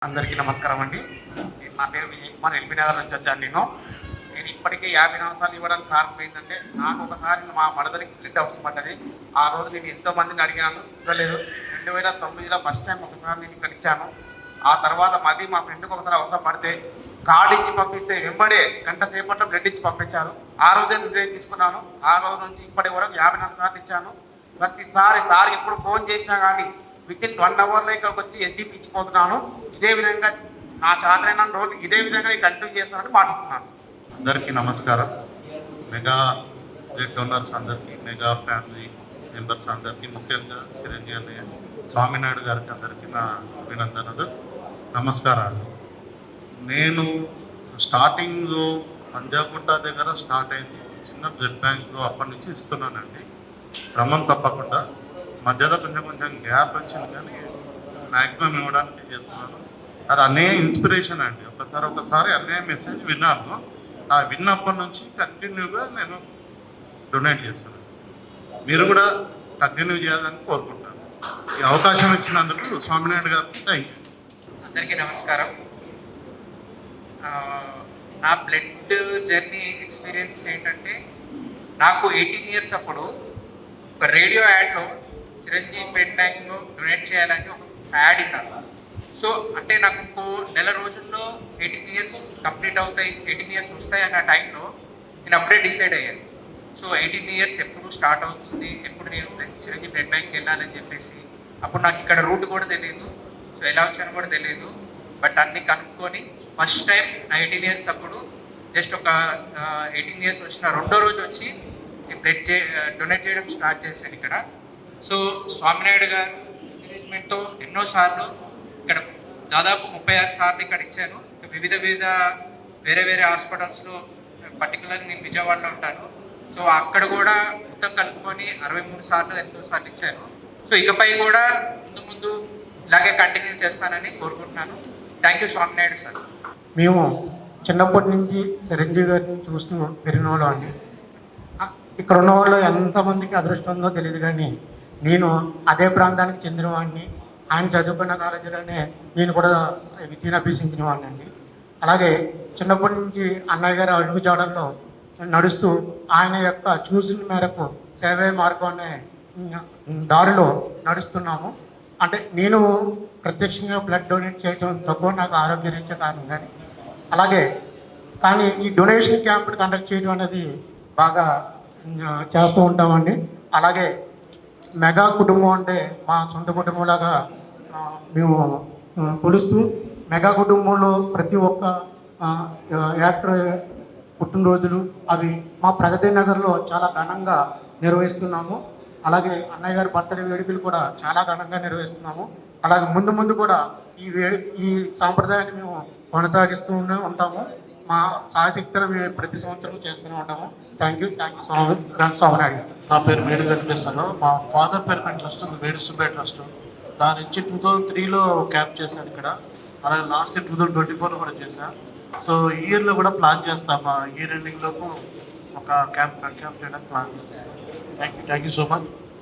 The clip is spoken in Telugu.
అందరికీ నమస్కారం అండి. నా పేరు విజయ్ కుమార్. ఎల్బీ నగర్ నుంచి వచ్చాను. నేను ఇప్పటికే 54 సార్లు ఇవ్వడానికి కారణం ఏంటంటే, నాకు ఒకసారి మా మరదలికి బ్లడ్ అవసరం పడ్డది. ఆ రోజు నేను ఎంతో మందిని అడిగాను, ఇవ్వలేదు. 2009లో ఫస్ట్ టైం ఒకసారి నేను ఇక్కడ ఇచ్చాను. ఆ తర్వాత మళ్ళీ మా ఫ్రెండ్కి ఒకసారి అవసరం పడితే కార్డు ఇచ్చి పంపిస్తే వెంబడే గంట సేపట్లో బ్లడ్ ఇచ్చి పంపించారు. ఆ రోజే నిర్ణయం తీసుకున్నాను. ఆ రోజు నుంచి ఇప్పటి వరకు 54 సార్లు ఇచ్చాను. ప్రతిసారి ఎప్పుడు ఫోన్ చేసినా కానీ వితిన్ 1 అవర్లో ఇక్కడికి వచ్చి ఎస్డిపి ఇచ్చిపోతున్నాను. ఇదే విధంగా నా చాతరైన రోజు ఇదే విధంగా కంటిన్యూ చేస్తానని మాటిస్తున్నాను. అందరికీ నమస్కారం. మెగా బ్లడ్ డోనర్స్ అందరికీ, మెగా ఫ్యామిలీ మెంబర్స్ అందరికీ, ముఖ్యంగా చిరంజీవి అన్నయ్య స్వామినాయుడు గారికి అందరికీ నా అభినందనలు, నమస్కారాలు. నేను స్టార్టింగ్లో పంజాగుట్ట దగ్గర స్టార్ట్ అయింది, చిన్న బ్లడ్ బ్యాంక్లో అప్పటి నుంచి ఇస్తున్నానండి, క్రమం తప్పకుండా. మధ్యలో కొంచెం గ్యాప్ వచ్చింది, కానీ మ్యాక్సిమం ఇవ్వడానికి చేస్తున్నాను. అది అన్నయ్య ఇన్స్పిరేషన్ అండి. ఒకసారి అన్నయ్య మెసేజ్ విన్నాను. ఆ విన్నప్పటి నుంచి కంటిన్యూగా నేను డొనేట్ చేస్తున్నాను. మీరు కూడా కంటిన్యూ చేయాలని కోరుకుంటాను. ఈ అవకాశం ఇచ్చినందుకు స్వామినాయుడు గారికి థ్యాంక్ యూ. అందరికీ నమస్కారం. నా బ్లడ్ జర్నీ ఎక్స్పీరియన్స్ ఏంటంటే, నాకు 18 ఇయర్స్ అప్పుడు ఒక రేడియో యాడ్లో చిరంజీవి బ్లడ్ బ్యాంక్ను డొనేట్ చేయాలని ఒక యాడ్ ఇన్నాను. సో అంటే నాకు ఇంకో నెల రోజుల్లో 18 ఇయర్స్ కంప్లీట్ అవుతాయి, 18 ఇయర్స్ వస్తాయి అన్న టైంలో నేను అప్పుడే డిసైడ్ అయ్యాను. సో 18 ఇయర్స్ ఎప్పుడు స్టార్ట్ అవుతుంది, ఎప్పుడు నేను చిరంజీవి బ్లడ్ బ్యాంక్కి వెళ్ళాలని చెప్పేసి. అప్పుడు నాకు ఇక్కడ రూట్ కూడా తెలియదు, సో ఎలా వచ్చాను కూడా తెలియదు. బట్ అన్నీ కనుక్కొని ఫస్ట్ టైం నా 18 ఇయర్స్ అప్పుడు జస్ట్ ఒక 18 ఇయర్స్ వచ్చిన రెండో రోజు వచ్చి నేను బ్లడ్ డొనేట్ చేయడం స్టార్ట్ చేశాను ఇక్కడ. సో స్వామినాయుడు గారు ఎంకరేజ్మెంట్తో ఎన్నోసార్లు ఇక్కడ దాదాపు 36 సార్లు ఇక్కడ ఇచ్చాను. వివిధ వేరే హాస్పిటల్స్లో, పర్టికులర్గా నేను విజయవాడలో ఉంటాను. సో అక్కడ కూడా మొత్తం కలుపుకొని 63 సార్లు ఎంతో సార్లు ఇచ్చాను. సో ఇకపై కూడా ముందు ఇలాగే కంటిన్యూ చేస్తానని కోరుకుంటున్నాను. Thank you Swami Naidu sir. మేము చిన్నప్పటి నుంచి చిరంజీవి గారిని చూస్తూ పెరిగిన వాళ్ళం అండి. ఇక్కడ ఉన్న వాళ్ళు ఎంతమందికి అదృష్టం ఉందో తెలియదు, కానీ నేను అదే ప్రాంతానికి చెందిన వాడిని. ఆయన చదువుకున్న కాలేజీలోనే నేను కూడా విద్యను అభ్యసించిన వాడిని అండి. అలాగే చిన్నప్పటి నుంచి అన్నయ్య గారి అడుగుజాడల్లో నడుస్తూ ఆయన యొక్క చూసిన మేరకు సేవే మార్గం అనే దారిలో నడుస్తున్నాము. అంటే నేను ప్రత్యక్షంగా బ్లడ్ డొనేట్ చేయడం తక్కువ, నాకు ఆరోగ్యరీత్యా కారణం కానీ ఈ డొనేషన్ క్యాంప్ కండక్ట్ చేయడం అనేది బాగా చేస్తూ ఉంటామండి. అలాగే మెగా కుటుంబం అంటే మా సొంత కుటుంబంలాగా మేము కొలుస్తూ, మెగా కుటుంబంలో ప్రతి ఒక్క యాక్టర్ పుట్టినరోజులు అవి మా ప్రగతి నగర్లో చాలా ఘనంగా నిర్వహిస్తున్నాము. అలాగే అన్నయ్య గారి బర్త్డే వేడుకలు కూడా చాలా ఘనంగా నిర్వహిస్తున్నాము. అలాగే ముందు కూడా ఈ సాంప్రదాయాన్ని మేము కొనసాగిస్తూనే ఉంటాము. మా సాయశక్తులు మేము ప్రతి సంవత్సరం చేస్తూనే ఉంటాము. థ్యాంక్ యూ స్వామినాయుడు గారు. నా పేరు మేడి వెంకటేశ్వరరావు. మా ఫాదర్ పేరు మీద ట్రస్ట్ ఉంది, మేడి సుబ్బయ్య ట్రస్ట్. దాని నుంచి 2003లో క్యాంప్ చేశాను ఇక్కడ. అలాగే లాస్ట్ 2024లో కూడా చేశాను. సో ఈ ఇయర్లో కూడా ప్లాన్ చేస్తాం, మా ఇయర్ ఎండింగ్ లోపు ఒక క్యాంప్ చేయడానికి ప్లాన్ చేస్తాం. Thank you so much.